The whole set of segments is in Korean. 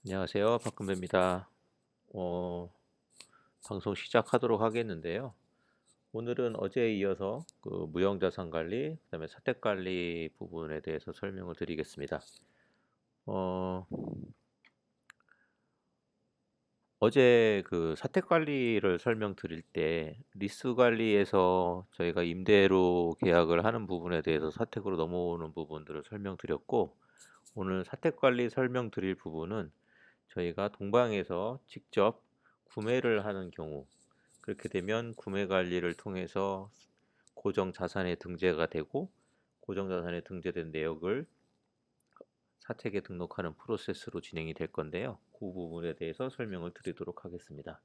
안녕하세요. 박근배입니다. 어, 방송 시작하도록 하겠는데요. 오늘은 어제에 이어서 그 무형자산 관리, 그다음에 사택 관리 부분에 대해서 설명을 드리겠습니다. 어, 어제 그 사택 관리를 설명드릴 때 리스 관리에서 저희가 임대로 계약을 하는 부분에 대해서 사택으로 넘어오는 부분들을 설명드렸고, 오늘 사택 관리 설명드릴 부분은 저희가 동방에서 직접 구매를 하는 경우, 그렇게 되면 구매 관리를 통해서 고정 자산에 등재가 되고, 고정 자산에 등재된 내역을 사택에 등록하는 프로세스로 진행이 될 건데요. 그 부분에 대해서 설명을 드리도록 하겠습니다.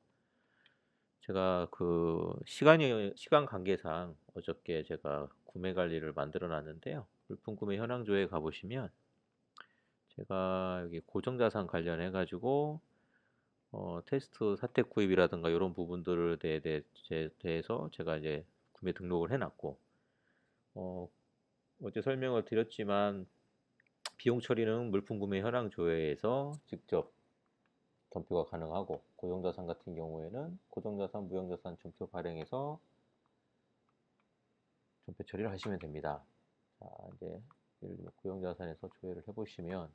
제가 그 시간 관계상 어저께 제가 구매 관리를 만들어 놨는데요. 물품 구매 현황조에 가보시면 제가 여기 고정자산 관련해 가지고 테스트 사택 구입이라든가 이런 부분들에 대해서 제가 이제 구매 등록을 해놨고, 어, 어제 설명을 드렸지만 비용 처리는 물품 구매 현황 조회에서 직접 전표가 가능하고, 고정자산 같은 경우에는 고정자산, 무형자산 전표 발행해서 전표 처리를 하시면 됩니다. 자, 이제 예를 들면 고정자산에서 조회를 해보시면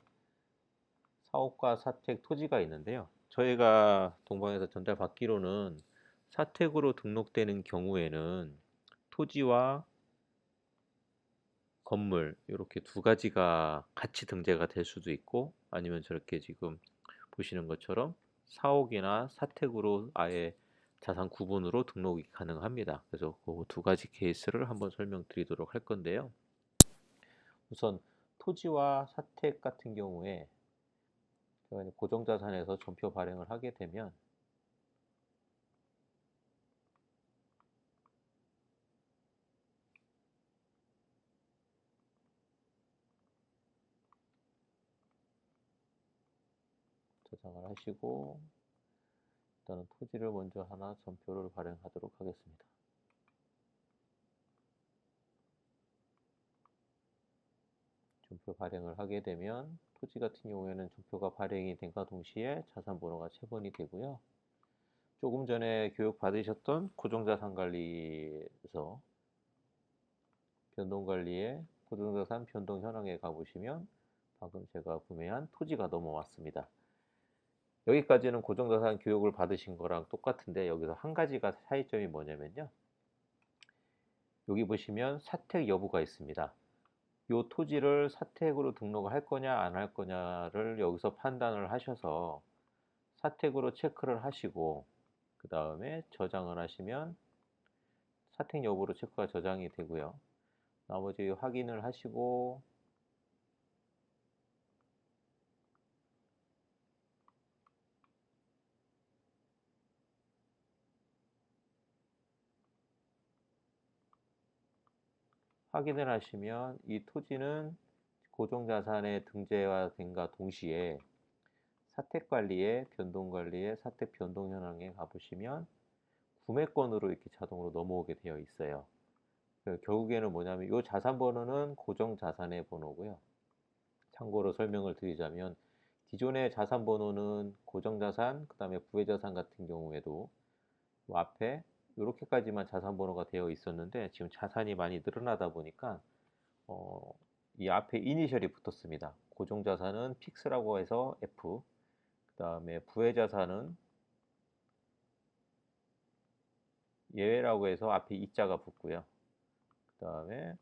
사옥과 사택 토지가 있는데요. 저희가 동방에서 전달받기로는 사택으로 등록되는 경우에는 토지와 건물 이렇게 두 가지가 같이 등재가 될 수도 있고, 아니면 저렇게 지금 보시는 것처럼 사옥이나 사택으로 아예 자산 구분으로 등록이 가능합니다. 그래서 그 두 가지 케이스를 한번 설명드리도록 할 건데요. 우선 토지와 사택 같은 경우에 제가 이제 고정자산에서 전표 발행을 하게 되면 저장을 하시고, 일단은 토지를 먼저 하나 전표를 발행하도록 하겠습니다. 전표 발행을 하게 되면 토지 같은 경우에는 전표가 발행이 된과 동시에 자산번호가 체번이 되고요. 조금 전에 교육 받으셨던 고정자산관리에서 변동관리에 고정자산 변동 현황에 가보시면 방금 제가 구매한 토지가 넘어왔습니다. 여기까지는 고정자산 교육을 받으신 거랑 똑같은데, 여기서 한 가지가 차이점이 뭐냐면요. 여기 보시면 사택 여부가 있습니다. 이 토지를 사택으로 등록을 할 거냐 안 할 거냐를 여기서 판단을 하셔서 사택으로 체크를 하시고, 그 다음에 저장을 하시면 사택 여부로 체크가 저장이 되고요. 나머지 확인을 하시고, 확인을 하시면 이 토지는 고정자산에 등재된과 동시에 사택관리에 변동관리에 사택 변동 현황에 가보시면 구매권으로 이렇게 자동으로 넘어오게 되어 있어요. 결국에는 뭐냐면 이 자산 번호는 고정 자산의 번호고요. 참고로 설명을 드리자면 기존의 자산 번호는 고정 자산, 그다음에 부의 자산 같은 경우에도 뭐 앞에 이렇게까지만 자산 번호가 되어 있었는데, 지금 자산이 많이 늘어나다 보니까 어, 이 앞에 이니셜이 붙었습니다. 고정 자산은 픽스라고 해서 F, 그다음에 부의 자산은 예외라고 해서 앞에 이자가 붙고요. 그다음에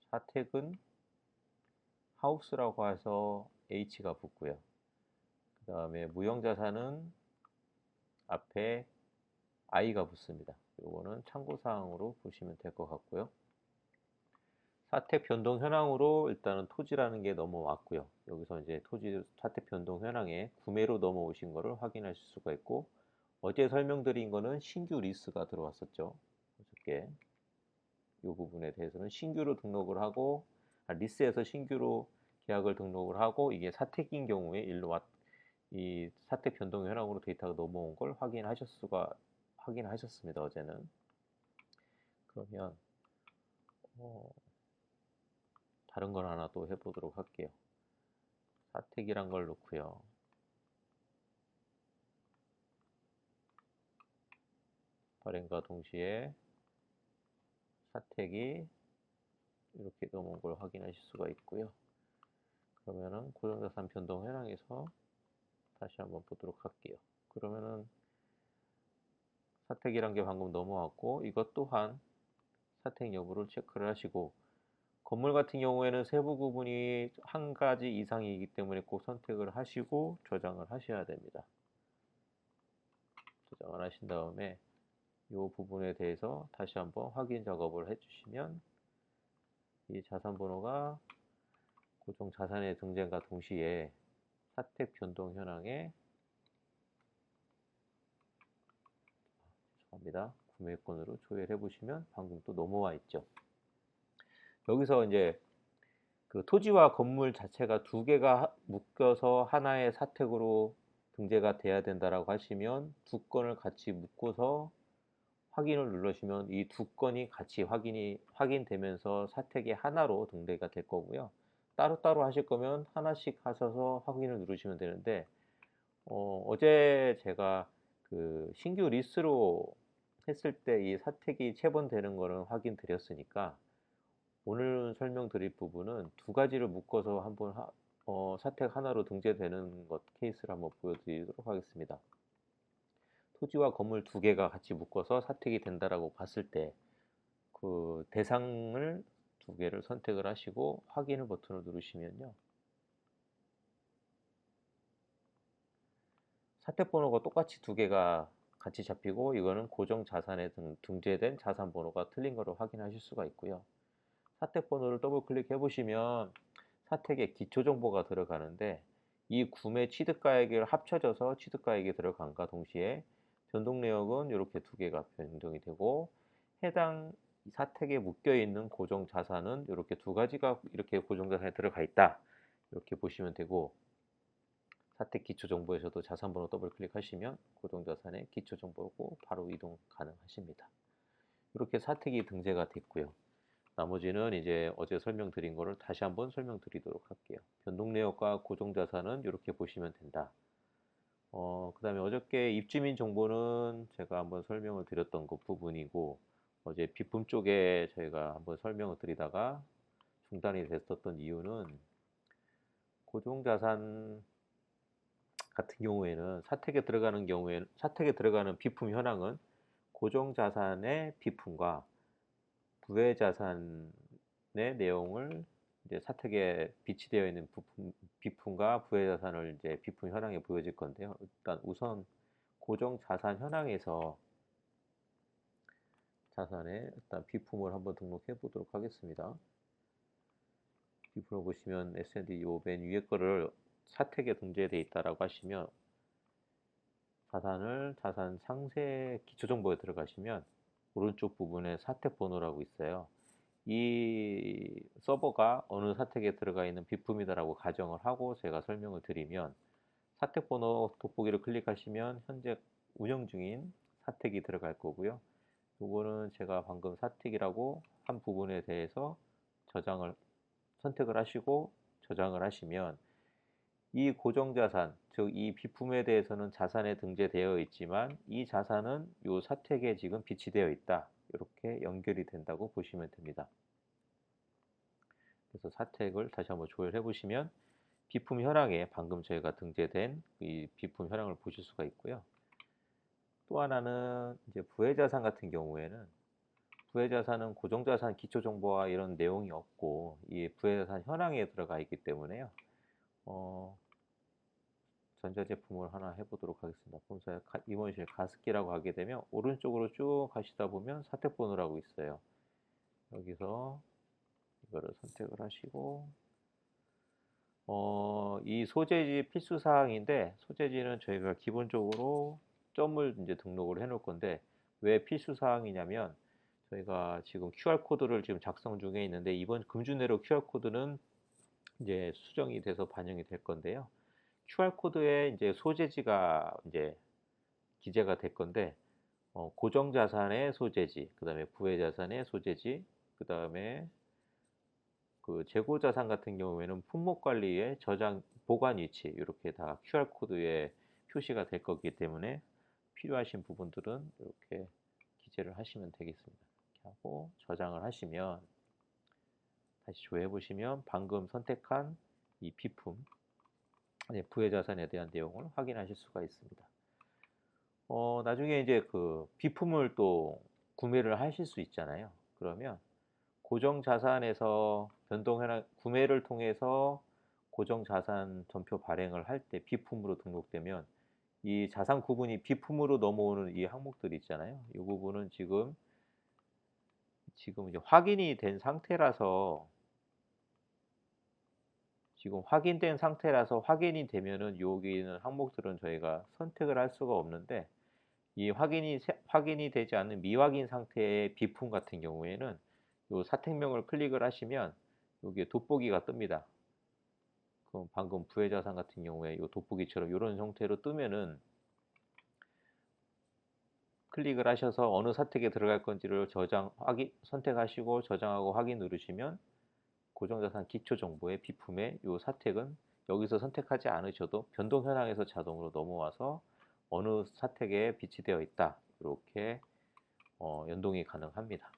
사택은 하우스라고 해서 H가 붙고요. 그 다음에 무형자산은 앞에 I가 붙습니다. 이거는 참고사항으로 보시면 될 것 같고요. 사택 변동 현황으로 일단은 토지라는 게 넘어왔고요. 여기서 이제 토지 사택 변동 현황에 구매로 넘어오신 거를 확인하실 수가 있고, 어제 설명드린 거는 신규 리스가 들어왔었죠. 어저께 이 부분에 대해서는 신규로 등록을 하고, 리스에서 신규로 계약을 등록을 하고, 이게 사택인 경우에 이 사택 변동 현황으로 데이터가 넘어온 걸 확인하셨습니다. 어제는. 그러면 어, 다른 걸 하나 또 해보도록 할게요. 사택이란 걸 놓고요. 발행과 동시에 사택이 이렇게 넘어온 걸 확인하실 수가 있고요. 그러면은 고정자산 변동 현황에서 다시 한번 보도록 할게요. 그러면은 사택이란 게 방금 넘어왔고, 이것 또한 사택 여부를 체크를 하시고, 건물 같은 경우에는 세부 구분이 한 가지 이상이기 때문에 꼭 선택을 하시고 저장을 하셔야 됩니다. 저장을 하신 다음에 이 부분에 대해서 다시 한번 확인 작업을 해주시면 이 자산 번호가 고정 자산의 등재과 동시에 사택 변동 현황에 구매권으로 조회를 해보시면 방금 또 넘어와 있죠. 여기서 이제 그 토지와 건물 자체가 두 개가 묶여서 하나의 사택으로 등재가 돼야 된다라고 하시면 두 건을 같이 묶어서 확인을 누르시면 이 두 건이 같이 확인되면서 사택이 하나로 등재가 될 거고요. 따로따로 하실 거면 하나씩 하셔서 확인을 누르시면 되는데, 어제 제가 그 신규 리스로 했을 때 이 사택이 체본되는 거는 확인 드렸으니까, 오늘 설명드릴 부분은 두 가지를 묶어서 한번 사택 하나로 등재되는 것 케이스를 한번 보여드리도록 하겠습니다. 토지와 건물 두 개가 같이 묶어서 사택이 된다라고 봤을 때 그 대상을 두 개를 선택을 하시고 확인을 버튼을 누르시면요, 사택 번호가 똑같이 두 개가 같이 잡히고, 이거는 고정 자산에 등재된 자산 번호가 틀린 거를 확인하실 수가 있고요. 사택 번호를 더블 클릭해 보시면 사택의 기초 정보가 들어가는데, 이 구매 취득가액을 합쳐져서 취득가액이 들어간과 동시에 변동 내역은 이렇게 두 개가 변동이 되고, 해당 사택에 묶여 있는 고정 자산은 이렇게 두 가지가 이렇게 고정 자산에 들어가 있다, 이렇게 보시면 되고, 사택 기초 정보에서도 자산 번호 더블 클릭하시면 고정 자산의 기초 정보고 바로 이동 가능하십니다. 이렇게 사택이 등재가 됐고요. 나머지는 이제 어제 설명드린 거를 다시 한번 설명드리도록 할게요. 변동 내역과 고정 자산은 이렇게 보시면 된다. 그 다음에 어저께 입주민 정보는 제가 한번 설명을 드렸던 그 부분이고, 어제 비품 쪽에 저희가 한번 설명을 드리다가 중단이 됐었던 이유는, 고정 자산 같은 경우에는 사택에 들어가는 비품 현황은 고정 자산의 비품과 부의 자산의 내용을 이제 사택에 비치되어 있는 비품과 부의 자산을 이제 비품 현황에 보여질 건데요. 일단 우선 고정 자산 현황에서 자산의 일단 비품을 한번 등록해 보도록 하겠습니다. 비품을 보시면 S&D 요 맨 위에 거를 사택에 등재되어 있다라고 하시면, 자산 상세 기초 정보에 들어가시면 오른쪽 부분에 사택 번호라고 있어요. 이 서버가 어느 사택에 들어가 있는 비품이다라고 가정을 하고 제가 설명을 드리면, 사택 번호 돋보기를 클릭하시면 현재 운영 중인 사택이 들어갈 거고요. 요거는 제가 방금 사택이라고 한 부분에 대해서 선택을 하시고 저장을 하시면, 이 고정자산, 즉 이 비품에 대해서는 자산에 등재되어 있지만 이 자산은 이 사택에 지금 비치되어 있다, 이렇게 연결이 된다고 보시면 됩니다. 그래서 사택을 다시 한번 조회해 보시면 비품 현황에 방금 저희가 등재된 이 비품 현황을 보실 수가 있고요. 또 하나는 이제 부의자산 같은 경우에는, 부의자산은 고정자산 기초정보와 이런 내용이 없고 이 부의자산 현황에 들어가 있기 때문에요. 전자제품을 하나 해보도록 하겠습니다. 본사에 임원실 가습기라고 하게 되면 오른쪽으로 쭉 가시다 보면 사택번호라고 있어요. 여기서 이거를 선택을 하시고, 이 소재지 필수사항인데, 소재지는 저희가 기본적으로 점을 이제 등록을 해 놓을 건데, 왜 필수사항이냐면 저희가 지금 QR코드를 지금 작성 중에 있는데, 이번 금주 내로 QR코드는 이제 수정이 돼서 반영이 될 건데요. QR코드에 이제 소재지가 이제 기재가 될 건데, 고정자산의 소재지, 그 다음에 부의자산의 소재지, 그 다음에 그 재고자산 같은 경우에는 품목관리의 저장, 보관 위치, 이렇게 다 QR코드에 표시가 될 거기 때문에 필요하신 부분들은 이렇게 결제를 하시면 되겠습니다. 이렇게 하고 저장을 하시면 다시 조회해 보시면 방금 선택한 이 비품, 부혜자산에 대한 내용을 확인하실 수가 있습니다. 나중에 이제 그 비품을 또 구매를 하실 수 있잖아요. 그러면 고정자산에서 변동현황 구매를 통해서 고정자산 전표 발행을 할 때 비품으로 등록되면 이 자산 구분이 비품으로 넘어오는 이 항목들이 있잖아요. 이 부분은 지금 이제 확인이 된 상태라서 지금 확인된 상태라서 확인이 되면은 여기 있는 항목들은 저희가 선택을 할 수가 없는데 이 확인이 되지 않는 미확인 상태의 비품 같은 경우에는 요 사택명을 클릭을 하시면 여기에 돋보기가 뜹니다. 그럼 방금 부혜자산 같은 경우에 요 돋보기처럼 이런 형태로 뜨면은 클릭을 하셔서 어느 사택에 들어갈 건지를 선택하시고 저장하고 확인 누르시면 고정자산 기초정보의 비품의 요 사택은 여기서 선택하지 않으셔도 변동 현황에서 자동으로 넘어와서 어느 사택에 비치되어 있다. 이렇게 연동이 가능합니다.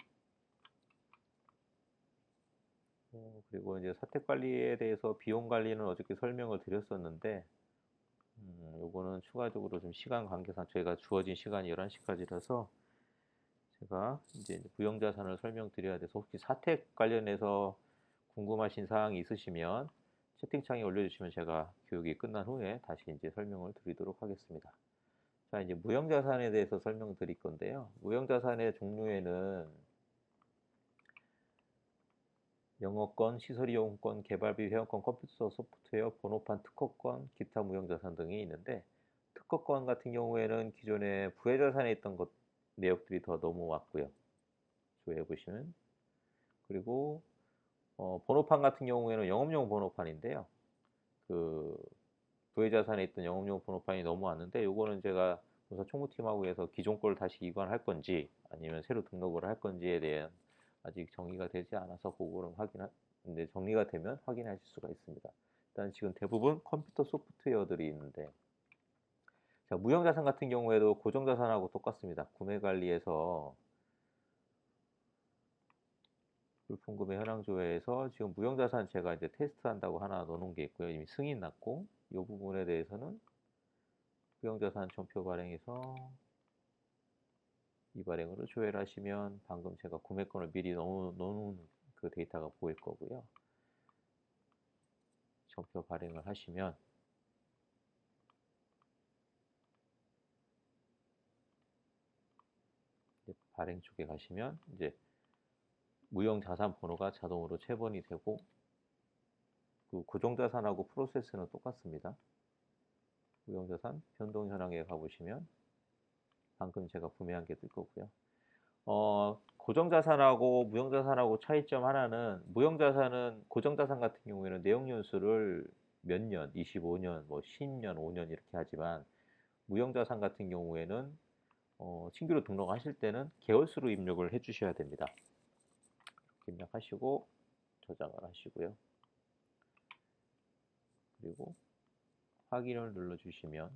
그리고 이제 사택 관리에 대해서 비용 관리는 어저께 설명을 드렸었는데 요거는 추가적으로 좀 시간 관계상 저희가 주어진 시간이 11시까지라서 제가 이제 부영자산을 설명드려야 돼서 혹시 사택 관련해서 궁금하신 사항이 있으시면 채팅창에 올려주시면 제가 교육이 끝난 후에 다시 이제 설명을 드리도록 하겠습니다. 자, 이제 무형자산에 대해서 설명드릴 건데요. 무형자산의 종류에는 영어권, 시설이용권, 개발비 회원권, 컴퓨터 소프트웨어, 번호판 특허권, 기타 무형자산 등이 있는데 특허권 같은 경우에는 기존에 부혜자산에 있던 내역들이 더 넘어왔고요. 조회해 보시면 그리고 번호판 같은 경우에는 영업용 번호판인데요. 그 부혜자산에 있던 영업용 번호판이 넘어왔는데 요거는 제가 본사 총무팀하고 해서 기존 걸 다시 이관할 건지 아니면 새로 등록을 할 건지에 대한 아직 정의가 되지 않아서 그거는 근데 정리가 되면 확인하실 수가 있습니다. 일단 지금 대부분 컴퓨터 소프트웨어들이 있는데 자, 무형자산 같은 경우에도 고정자산하고 똑같습니다. 구매 관리에서 물품구매 현황 조회에서 지금 무형자산 제가 이제 테스트한다고 하나 넣어놓은 게 있고요. 이미 승인 났고 이 부분에 대해서는 무형자산 전표 발행에서 이 발행으로 조회를 하시면 방금 제가 구매권을 미리 넣어놓은 그 데이터가 보일 거고요. 전표 발행을 하시면 발행 쪽에 가시면 이제 무형자산 번호가 자동으로 체번이 되고 그 고정자산하고 프로세스는 똑같습니다. 무형자산 변동 현황에 가보시면 방금 제가 구매한 게 뜰 거고요. 고정자산하고 무형자산하고 차이점 하나는 무형자산은 고정자산 같은 경우에는 내용연수를 몇 년, 25년, 뭐 10년, 5년 이렇게 하지만 무형자산 같은 경우에는 신규로 등록하실 때는 개월수로 입력을 해 주셔야 됩니다. 입력하시고 저장을 하시고요. 그리고 확인을 눌러주시면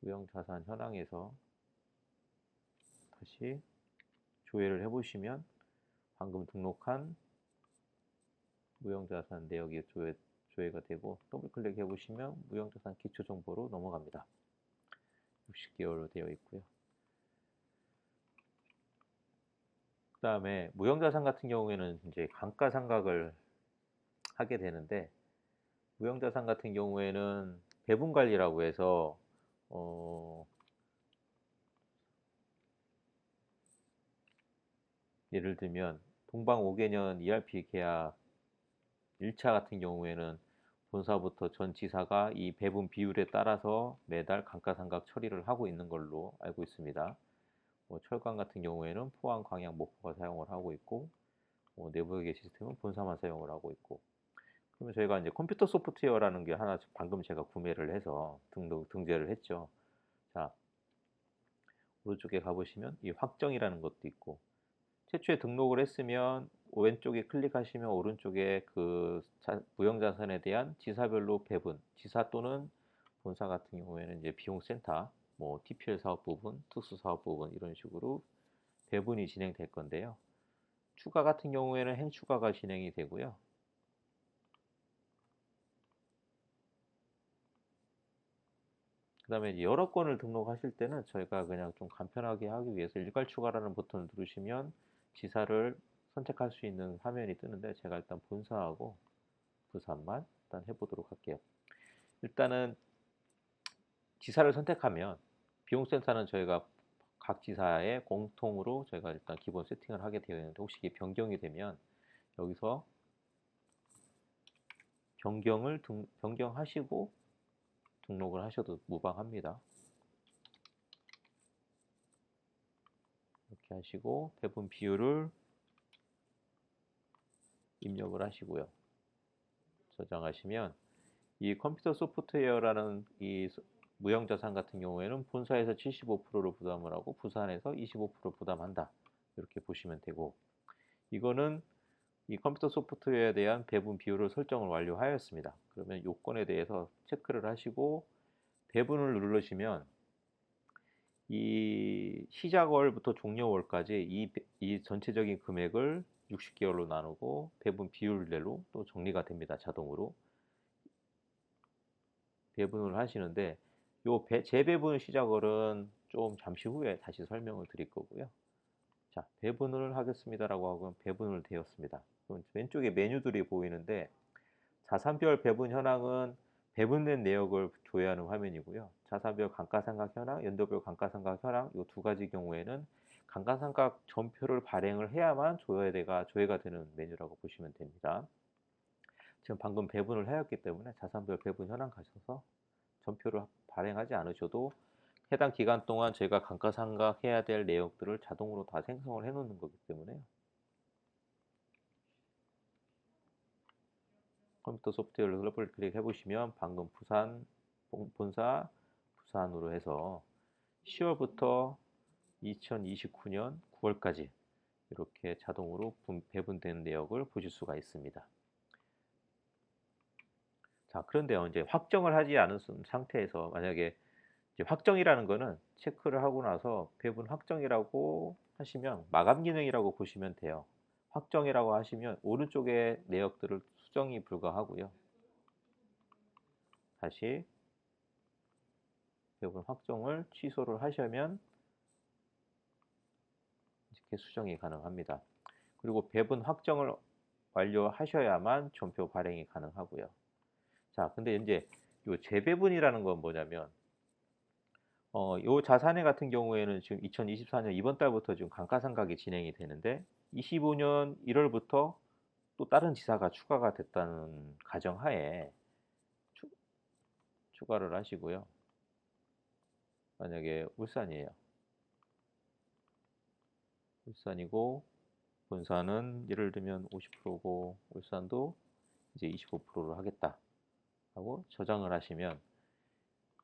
무형자산 현황에서 다시 조회를 해보시면 방금 등록한 무형자산 내역이 조회가 되고 더블클릭 해보시면 무형자산 기초정보로 넘어갑니다. 60개월로 되어 있고요. 그 다음에 무형자산 같은 경우에는 이제 감가상각을 하게 되는데 무형자산 같은 경우에는 배분관리라고 해서 예를 들면 동방 5개년 ERP 계약 1차 같은 경우에는 본사부터 전 지사가 이 배분 비율에 따라서 매달 감가상각 처리를 하고 있는 걸로 알고 있습니다. 철강 같은 경우에는 포항, 광양, 목포가 사용을 하고 있고 내부회계 시스템은 본사만 사용을 하고 있고 그러면 저희가 이제 컴퓨터 소프트웨어라는 게 하나 방금 제가 구매를 해서 등재를 했죠. 자, 오른쪽에 가보시면 이 확정이라는 것도 있고 최초에 등록을 했으면 왼쪽에 클릭하시면 오른쪽에 그 무형자산에 대한 지사별로 배분, 지사 또는 본사 같은 경우에는 이제 비용센터 뭐 TPL 사업 부분, 특수 사업 부분 이런 식으로 배분이 진행될 건데요. 추가 같은 경우에는 행추가가 진행이 되고요. 그 다음에 여러 건을 등록하실 때는 저희가 그냥 좀 간편하게 하기 위해서 일괄 추가라는 버튼을 누르시면 지사를 선택할 수 있는 화면이 뜨는데 제가 일단 본사하고 부산만 일단 해보도록 할게요. 일단은 지사를 선택하면 비용센터는 저희가 각 지사에 공통으로 저희가 일단 기본 세팅을 하게 되어 있는데 혹시 이게 변경이 되면 여기서 변경하시고 등록을 하셔도 무방합니다. 이렇게 하시고 배분 비율을 입력을 하시고요. 저장하시면 이 컴퓨터 소프트웨어라는 이 무형자산 같은 경우에는 본사에서 75%를 부담을 하고 부산에서 25% 부담한다. 이렇게 보시면 되고 이거는 이 컴퓨터 소프트웨어에 대한 배분 비율을 설정을 완료하였습니다. 그러면 요건에 대해서 체크를 하시고 배분을 누르시면 이 시작월부터 종료월까지 이 전체적인 금액을 60개월로 나누고 배분 비율대로 또 정리가 됩니다. 자동으로 배분을 하시는데 요 재배분 시작월은 좀 잠시 후에 다시 설명을 드릴 거고요. 자, 배분을 하겠습니다라고 하고 배분을 되었습니다. 그럼 왼쪽에 메뉴들이 보이는데 자산별 배분 현황은 배분된 내역을 조회하는 화면이고요. 자산별 감가상각 현황, 연도별 감가상각 현황 이 두 가지 경우에는 감가상각 전표를 발행을 해야만 조회가 되는 메뉴라고 보시면 됩니다. 지금 방금 배분을 하였기 때문에 자산별 배분 현황 가셔서 전표를 발행하지 않으셔도 해당 기간 동안 저희가 감가상각해야 될 내역들을 자동으로 다 생성을 해 놓는 거기 때문에요. 컴퓨터 소프트웨어를 더블 클릭해 보시면 방금 본사 부산으로 해서 10월부터 2029년 9월까지 이렇게 자동으로 배분된 내역을 보실 수가 있습니다. 자, 그런데요, 이제 확정을 하지 않은 상태에서 만약에 이제 확정이라는 거는 체크를 하고 나서 배분 확정이라고 하시면 마감 기능이라고 보시면 돼요. 확정이라고 하시면 오른쪽에 내역들을 수정이 불가하고요. 다시 배분 확정을 취소를 하시면 이렇게 수정이 가능합니다. 그리고 배분 확정을 완료하셔야만 전표 발행이 가능하고요. 자, 근데 이제 요 재배분이라는 건 뭐냐면 요 자산회 같은 경우에는 지금 2024년 이번 달부터 지금 감가상각이 진행이 되는데 25년 1월부터 또 다른 지사가 추가가 됐다는 가정하에 추가를 하시고요. 만약에 울산이에요. 울산이고 본사는 예를 들면 50%고 울산도 이제 25%를 하겠다 하고 저장을 하시면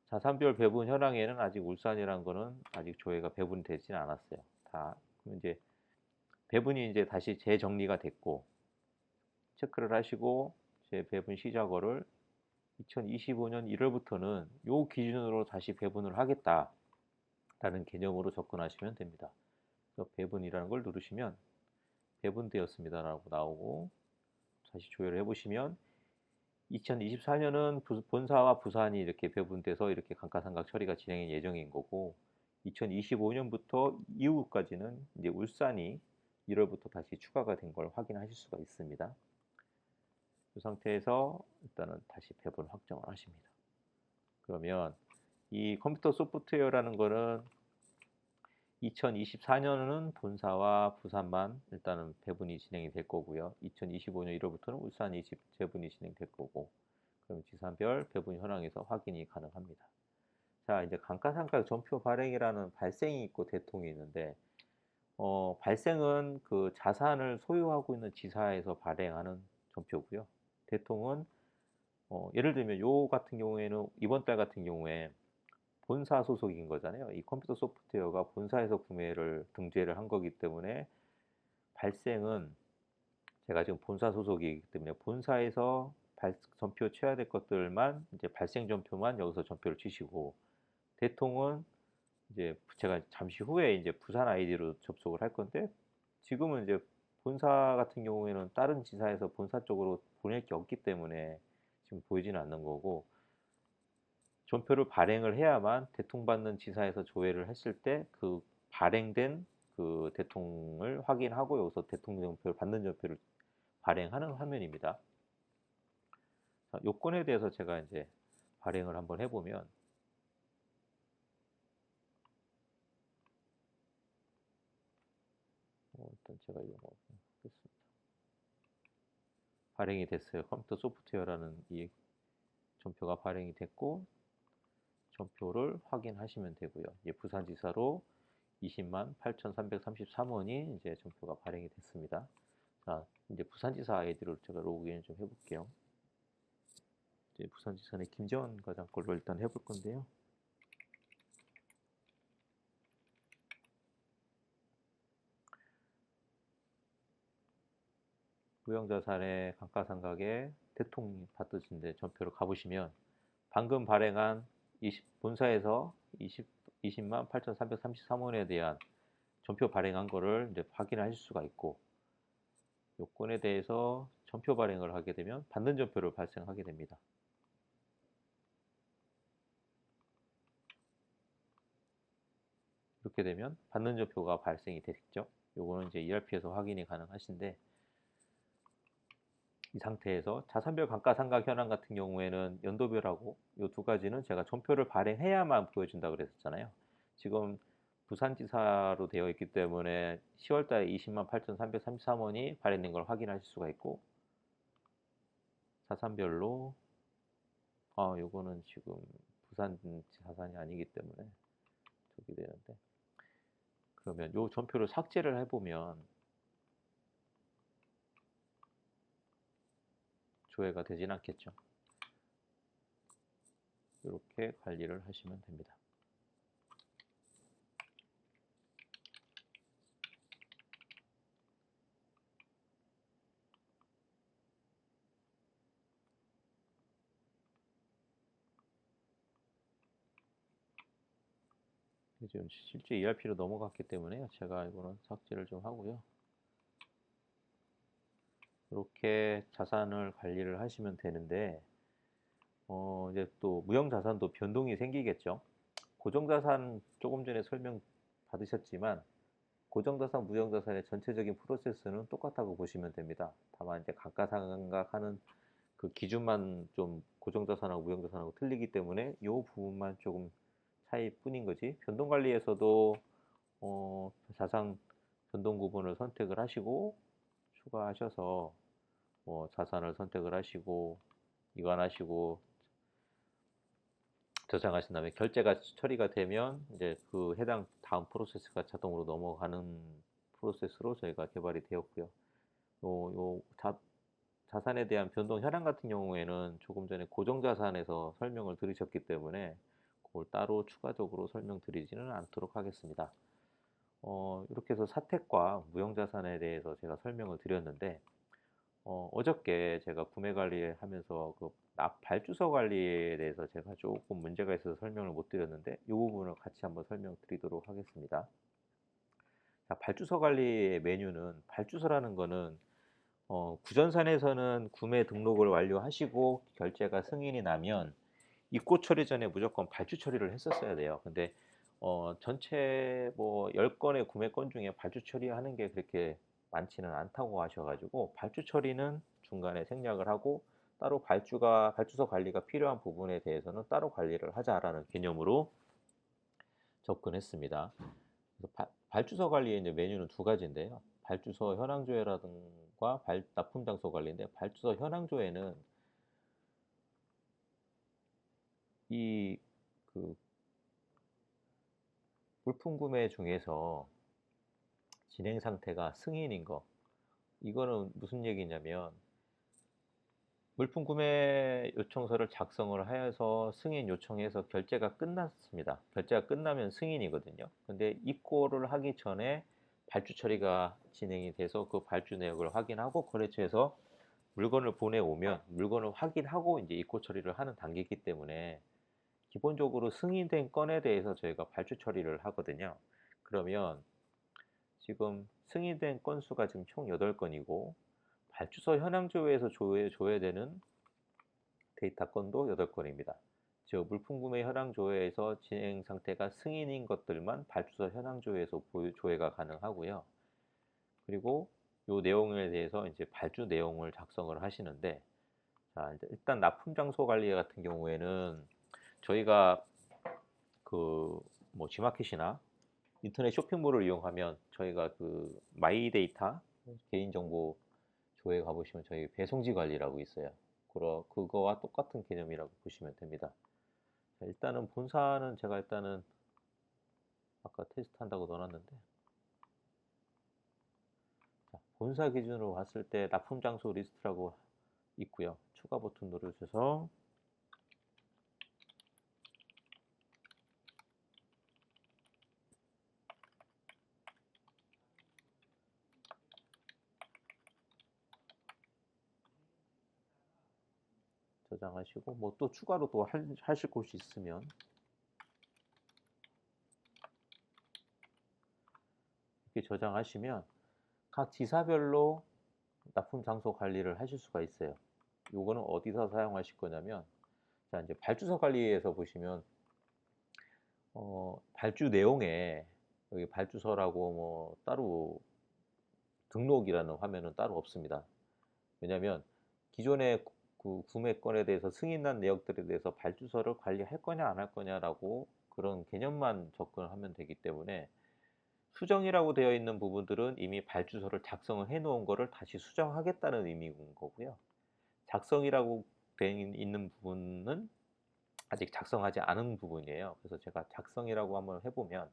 자산별 배분 현황에는 아직 울산이란 거는 아직 조회가 배분되지는 않았어요. 다 그럼 이제 배분이 이제 다시 재정리가 됐고 체크를 하시고 재배분 시작월을 2025년 1월부터는 요 기준으로 다시 배분을 하겠다라는 개념으로 접근하시면 됩니다. 그래서 배분이라는 걸 누르시면 배분되었습니다라고 나오고 다시 조회를 해보시면 2024년은 본사와 부산이 이렇게 배분돼서 이렇게 감가상각 처리가 진행이 예정인 거고 2025년부터 이후까지는 이제 울산이 1월부터 다시 추가가 된 걸 확인하실 수가 있습니다. 이 상태에서 일단은 다시 배분 확정을 하십니다. 그러면 이 컴퓨터 소프트웨어라는 거는 2024년은 본사와 부산만 일단은 배분이 진행이 될 거고요. 2025년 1월부터는 울산이 재분이 진행될 거고 그럼 지산별 배분 현황에서 확인이 가능합니다. 자, 이제 감가상각 전표 발행이라는 발생이 있고 대통이 있는데 발생은 그 자산을 소유하고 있는 지사에서 발행하는 전표고요. 대통은 예를 들면 요 같은 경우에는 이번 달 같은 경우에 본사 소속인 거잖아요. 이 컴퓨터 소프트웨어가 본사에서 구매를 등재를 한 거기 때문에 발생은 제가 지금 본사 소속이기 때문에 본사에서 전표 쳐야 될 것들만 이제 발생 전표만 여기서 전표를 치시고 대통은 이제 제가 잠시 후에 이제 부산 아이디로 접속을 할 건데 지금은 이제 본사 같은 경우에는 다른 지사에서 본사 쪽으로 보낼 게 없기 때문에 지금 보이지는 않는 거고 전표를 발행을 해야만 대통받는 지사에서 조회를 했을 때 그 발행된 그 대통을 확인하고 여기서 대통령표를 받는 전표를 발행하는 화면입니다. 자, 요건에 대해서 제가 이제 발행을 한번 해보면 일단 제가 이거 하겠습니다. 발행이 됐어요. 컴퓨터 소프트웨어라는 이 전표가 발행이 됐고 전표를 확인하시면 되고요. 이제 부산지사로 20만 8,333원이 이제 전표가 발행이 됐습니다. 자, 이제 부산지사 아이디로 제가 로그인 좀 해볼게요. 이제 부산지사의 김재원 과장 걸로 일단 해볼 건데요. 무형자산의 감가상각에 대통령 받으신데 전표를 가보시면 방금 발행한 본사에서 20만 8,333원에 대한 전표 발행한 거를 이제 확인하실 수가 있고 요건에 대해서 전표 발행을 하게 되면 받는 전표를 발생하게 됩니다. 이렇게 되면 받는 전표가 발생이 됐죠. 요거는 이제 ERP에서 확인이 가능하신데 이 상태에서 자산별 감가상각 현황 같은 경우에는 연도별하고 이 두 가지는 제가 전표를 발행해야만 보여준다고 그랬었잖아요. 지금 부산지사로 되어 있기 때문에 10월 달에 20만 8,333원이 발행된 걸 확인하실 수가 있고 자산별로 요거는 지금 부산 자산이 아니기 때문에 저기 되는데 그러면 요 전표를 삭제를 해보면 조회가 되진 않겠죠. 이렇게 관리를 하시면 됩니다. 지금 실제 ERP로 넘어갔기 때문에 제가 이거는 삭제를 좀 하고요. 이렇게 자산을 관리를 하시면 되는데 이제 또 무형자산도 변동이 생기겠죠. 고정자산 조금 전에 설명 받으셨지만 고정자산, 무형자산의 전체적인 프로세스는 똑같다고 보시면 됩니다. 다만 이제 감가상각하는 그 기준만 좀 고정자산하고 무형자산하고 틀리기 때문에 이 부분만 조금 차이뿐인 거지. 변동관리에서도 자산 변동 구분을 선택을 하시고 추가하셔서 자산을 선택을 하시고 이관하시고 저장하신 다음에 결제가 처리가 되면 이제 그 해당 다음 프로세스가 자동으로 넘어가는 프로세스로 저희가 개발이 되었고요. 자산에 대한 변동 현황 같은 경우에는 조금 전에 고정자산에서 설명을 들으셨기 때문에 그걸 따로 추가적으로 설명드리지는 않도록 하겠습니다. 이렇게 해서 사택과 무형자산에 대해서 제가 설명을 드렸는데 어저께 제가 구매 관리하면서 그 발주서 관리에 대해서 제가 조금 문제가 있어서 설명을 못 드렸는데 이 부분을 같이 한번 설명드리도록 하겠습니다. 자, 발주서 관리의 메뉴는 발주서라는 거는 구전산에서는 구매 등록을 완료하시고 결제가 승인이 나면 입고 처리 전에 무조건 발주 처리를 했었어야 돼요. 근데 전체 뭐 10건의 구매 건 중에 발주 처리하는 게 그렇게 많지는 않다고 하셔가지고 발주 처리는 중간에 생략을 하고 따로 발주서 관리가 필요한 부분에 대해서는 따로 관리를 하자라는 개념으로 접근했습니다. 그래서 발주서 관리의 이제 메뉴는 두 가지인데요. 발주서 현황 조회라든가 납품 장소 관리인데 발주서 현황 조회는 이 그 물품 구매 중에서 진행 상태가 승인인 거. 이거는 무슨 얘기냐면 물품 구매 요청서를 작성을 하여서 승인 요청해서 결제가 끝났습니다. 결제가 끝나면 승인이거든요. 근데 입고를 하기 전에 발주 처리가 진행이 돼서 그 발주 내역을 확인하고 거래처에서 물건을 보내오면 물건을 확인하고 이제 입고 처리를 하는 단계이기 때문에 기본적으로 승인된 건에 대해서 저희가 발주 처리를 하거든요. 그러면 지금 승인된 건수가 지금 총 8 건이고 발주서 현황 조회에서 줘야 되는 데이터 건도 8 건입니다. 즉 물품 구매 현황 조회에서 진행 상태가 승인인 것들만 발주서 현황 조회에서 조회가 가능하고요. 그리고 요 내용에 대해서 이제 발주 내용을 작성을 하시는데, 자 이제 일단 납품 장소 관리 같은 경우에는 저희가 그 뭐 G마켓이나 인터넷 쇼핑몰을 이용하면 저희가 그 마이 데이터 개인정보 조회 가보시면 저희 배송지 관리라고 있어요. 그거와 똑같은 개념이라고 보시면 됩니다. 자, 일단은 본사는 제가 일단은 아까 테스트한다고 넣어놨는데, 자, 본사 기준으로 봤을 때 납품 장소 리스트라고 있고요. 추가 버튼 누르셔서 저장하시고 뭐 또 추가로 또 하실 곳이 있으면 이렇게 저장하시면 각 지사별로 납품 장소 관리를 하실 수가 있어요. 요거는 어디서 사용하실 거냐면, 자 이제 발주서 관리에서 보시면 발주 내용에 여기 발주서라고 뭐 따로 등록이라는 화면은 따로 없습니다. 왜냐하면 기존의 그 구매건에 대해서 승인난 내역들에 대해서 발주서를 관리할 거냐 안 할 거냐라고 그런 개념만 접근하면 되기 때문에, 수정이라고 되어 있는 부분들은 이미 발주서를 작성을 해 놓은 거를 다시 수정하겠다는 의미인 거고요. 작성이라고 되어 있는 부분은 아직 작성하지 않은 부분이에요. 그래서 제가 작성이라고 한번 해보면,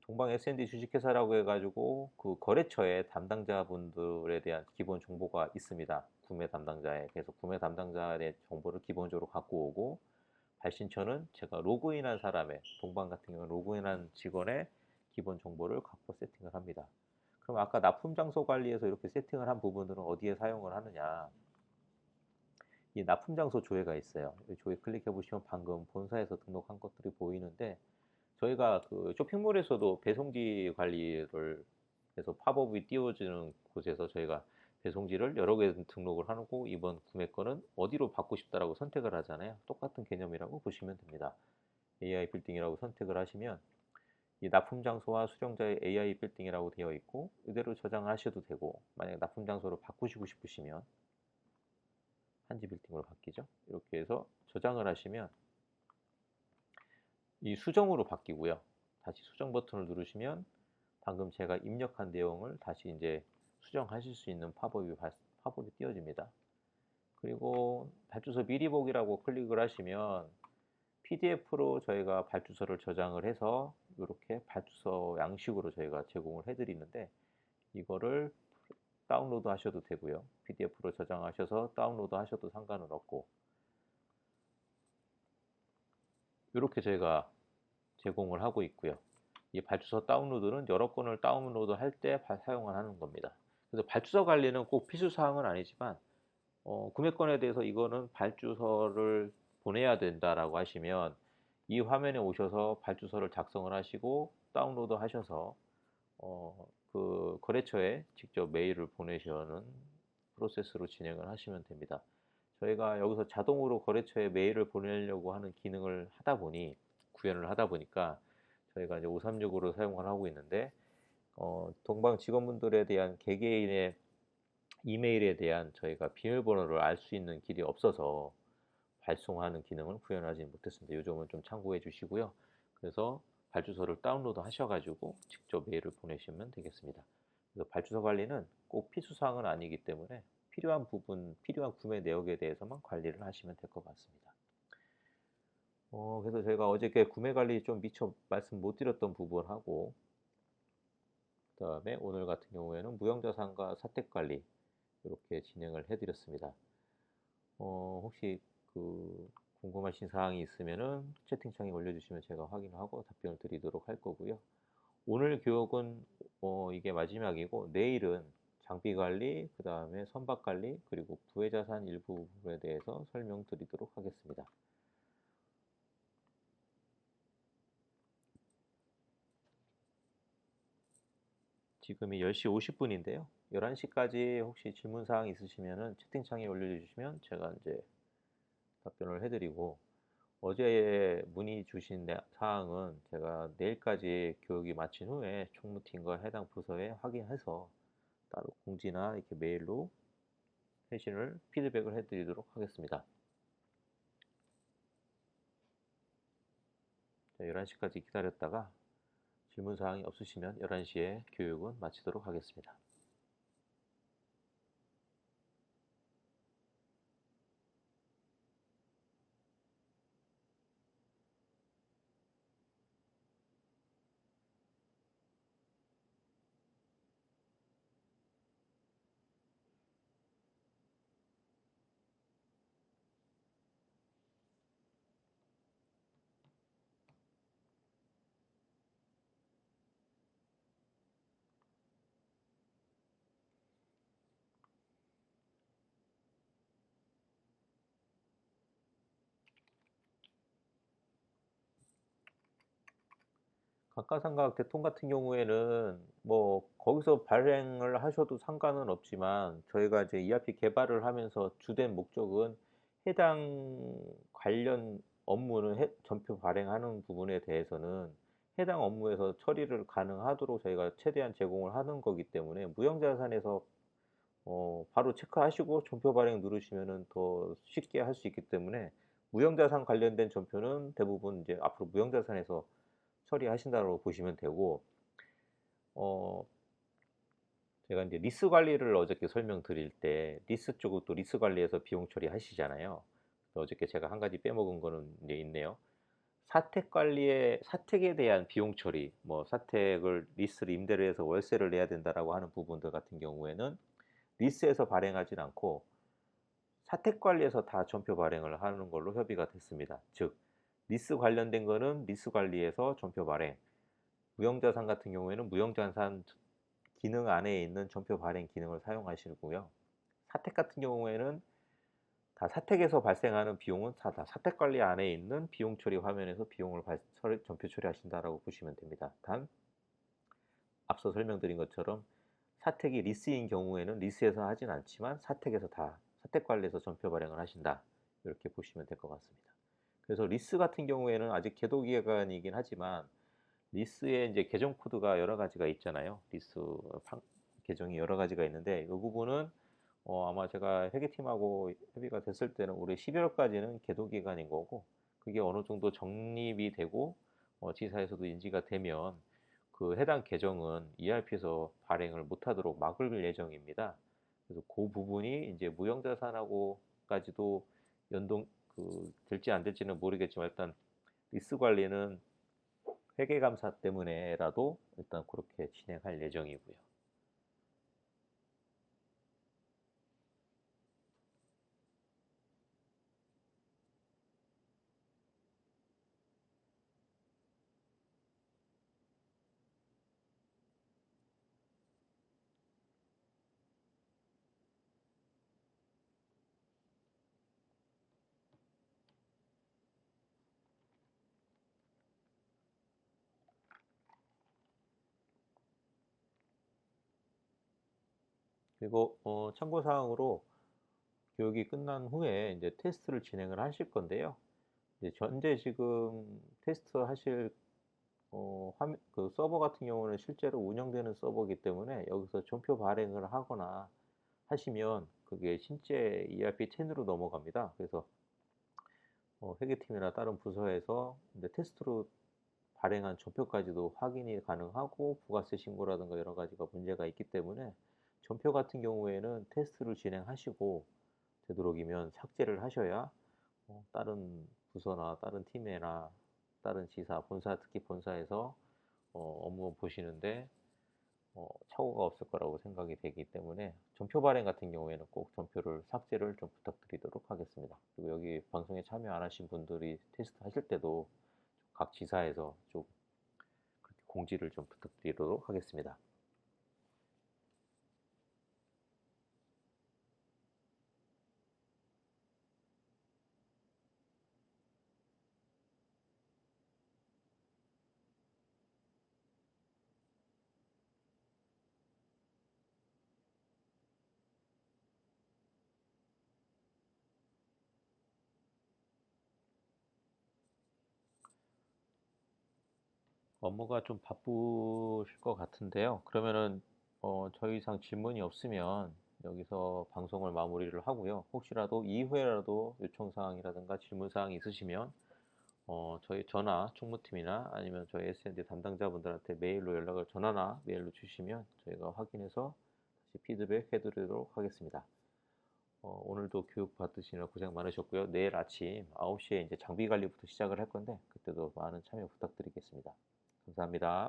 동방 S&D 주식회사라고 해가지고 그 거래처의 담당자분들에 대한 기본 정보가 있습니다. 구매 담당자에. 그래서 구매 담당자의 정보를 기본적으로 갖고 오고, 발신처는 제가 로그인한 사람의, 동방 같은 경우는 로그인한 직원의 기본 정보를 갖고 세팅을 합니다. 그럼 아까 납품 장소 관리에서 이렇게 세팅을 한 부분들은 어디에 사용을 하느냐? 이 납품 장소 조회가 있어요. 이 조회 클릭해 보시면 방금 본사에서 등록한 것들이 보이는데, 저희가 그 쇼핑몰에서도 배송지 관리를 해서 팝업이 띄워지는 곳에서 저희가 배송지를 여러 개 등록을 하고 이번 구매 건은 어디로 받고 싶다라고 선택을 하잖아요. 똑같은 개념이라고 보시면 됩니다. AI 빌딩이라고 선택을 하시면 이 납품 장소와 수령자의 AI 빌딩이라고 되어 있고, 이대로 저장하셔도 되고, 만약에 납품 장소를 바꾸시고 싶으시면 한지 빌딩으로 바뀌죠. 이렇게 해서 저장을 하시면 이 수정으로 바뀌고요. 다시 수정 버튼을 누르시면 방금 제가 입력한 내용을 다시 이제 수정하실 수 있는 팝업이 띄워집니다. 그리고 발주서 미리 보기라고 클릭을 하시면 PDF로 저희가 발주서를 저장을 해서 이렇게 발주서 양식으로 저희가 제공을 해드리는데, 이거를 다운로드 하셔도 되고요. PDF로 저장하셔서 다운로드 하셔도 상관은 없고, 이렇게 저희가 제공을 하고 있고요. 이 발주서 다운로드는 여러 건을 다운로드 할 때 사용을 하는 겁니다. 그래서 발주서 관리는 꼭 필수사항은 아니지만, 구매건에 대해서 이거는 발주서를 보내야 된다라고 하시면 이 화면에 오셔서 발주서를 작성을 하시고 다운로드 하셔서 그 거래처에 직접 메일을 보내시는 프로세스로 진행을 하시면 됩니다. 저희가 여기서 자동으로 거래처에 메일을 보내려고 하는 기능을 하다 보니, 구현을 하다 보니까 저희가 이제 536으로 사용을 하고 있는데, 동방 직원분들에 대한 개개인의 이메일에 대한 저희가 비밀번호를 알 수 있는 길이 없어서 발송하는 기능을 구현하지 못했습니다. 이 점은 좀 참고해 주시고요. 그래서 발주서를 다운로드 하셔가지고 직접 메일을 보내시면 되겠습니다. 그래서 발주서 관리는 꼭 필수사항은 아니기 때문에 필요한 부분, 필요한 구매 내역에 대해서만 관리를 하시면 될 것 같습니다. 그래서 제가 어저께 구매 관리 좀 미처 말씀 못 드렸던 부분하고, 그 다음에 오늘 같은 경우에는 무형자산과 사택 관리 이렇게 진행을 해드렸습니다. 혹시 그 궁금하신 사항이 있으면은 채팅창에 올려주시면 제가 확인하고 답변을 드리도록 할 거고요. 오늘 교육은 이게 마지막이고, 내일은 장비 관리, 그 다음에 선박 관리, 그리고 부회자산 일부 부분에 대해서 설명드리도록 하겠습니다. 지금이 10시 50분인데요. 11시까지 혹시 질문 사항 있으시면은 채팅창에 올려주시면 제가 이제 답변을 해드리고, 어제 문의 주신 사항은 제가 내일까지 교육이 마친 후에 총무팀과 해당 부서에 확인해서 따로 공지나 이렇게 메일로 회신을 피드백을 해드리도록 하겠습니다. 11시까지 기다렸다가 질문 사항이 없으시면 11시에 교육은 마치도록 하겠습니다. 감가상각 대통 같은 경우에는 뭐 거기서 발행을 하셔도 상관은 없지만, 저희가 이제 ERP 개발을 하면서 주된 목적은 해당 관련 업무는 전표 발행하는 부분에 대해서는 해당 업무에서 처리를 가능하도록 저희가 최대한 제공을 하는 거기 때문에, 무형자산에서 바로 체크하시고 전표 발행 누르시면은 더 쉽게 할 수 있기 때문에, 무형자산 관련된 전표는 대부분 이제 앞으로 무형자산에서 처리하신다고 보시면 되고, 어 제가 이제 리스 관리를 어저께 설명드릴 때, 리스 쪽은 또 리스 관리에서 비용 처리하시잖아요. 어저께 제가 한 가지 빼먹은 거는 이제 있네요. 사택 관리에 사택에 대한 비용 처리, 뭐 사택을 리스를 임대를 해서 월세를 내야 된다라고 하는 부분들 같은 경우에는 리스에서 발행하진 않고 사택 관리에서 다 전표 발행을 하는 걸로 협의가 됐습니다. 즉, 리스 관련된 거는 리스 관리에서 전표 발행, 무형자산 같은 경우에는 무형자산 기능 안에 있는 전표 발행 기능을 사용하시고요. 사택 같은 경우에는 다 사택에서 발생하는 비용은 다 사택 관리 안에 있는 비용 처리 화면에서 비용을 전표 처리하신다라고 보시면 됩니다. 단, 앞서 설명드린 것처럼 사택이 리스인 경우에는 리스에서 하진 않지만 사택에서 다 사택 관리에서 전표 발행을 하신다, 이렇게 보시면 될 것 같습니다. 그래서 리스 같은 경우에는 아직 계도 기간이긴 하지만, 리스에 이제 계정 코드가 여러 가지가 있잖아요. 리스 계정이 여러 가지가 있는데, 이 부분은 아마 제가 회계팀하고 협의가 됐을 때는 올해 12월까지는 계도 기간인 거고, 그게 어느 정도 정립이 되고 지사에서도 인지가 되면 그 해당 계정은 ERP에서 발행을 못하도록 막을 예정입니다. 그래서 그 부분이 이제 무형자산하고까지도 연동 될지 안 될지는 모르겠지만, 일단 리스 관리는 회계감사 때문에라도 일단 그렇게 진행할 예정이고요. 그리고 참고사항으로, 교육이 끝난 후에 이제 테스트를 진행을 하실 건데요. 이제 현재 지금 테스트 하실 그 서버 같은 경우는 실제로 운영되는 서버이기 때문에, 여기서 전표 발행을 하거나 하시면 그게 실제 ERP10으로 넘어갑니다. 그래서 회계팀이나 다른 부서에서 이제 테스트로 발행한 전표까지도 확인이 가능하고, 부가세 신고라든가 여러 가지가 문제가 있기 때문에 전표 같은 경우에는 테스트를 진행하시고 되도록이면 삭제를 하셔야 다른 부서나 다른 팀이나 다른 지사, 본사, 특히 본사에서 업무 보시는데 착오가 없을 거라고 생각이 되기 때문에, 전표 발행 같은 경우에는 꼭 전표를 삭제를 좀 부탁드리도록 하겠습니다. 그리고 여기 방송에 참여 안 하신 분들이 테스트 하실 때도 각 지사에서 좀 그렇게 공지를 좀 부탁드리도록 하겠습니다. 업무가 좀 바쁘실 것 같은데요. 그러면은 더 이상 질문이 없으면 여기서 방송을 마무리를 하고요. 혹시라도 이후에라도 요청 사항이라든가 질문 사항이 있으시면 저희 전화 총무팀이나 아니면 저희 S&D 담당자분들한테 메일로 연락을 전화나 메일로 주시면 저희가 확인해서 다시 피드백 해드리도록 하겠습니다. 오늘도 교육 받으시느라 고생 많으셨고요. 내일 아침 9시에 이제 장비 관리부터 시작을 할 건데 그때도 많은 참여 부탁드리겠습니다. 감사합니다.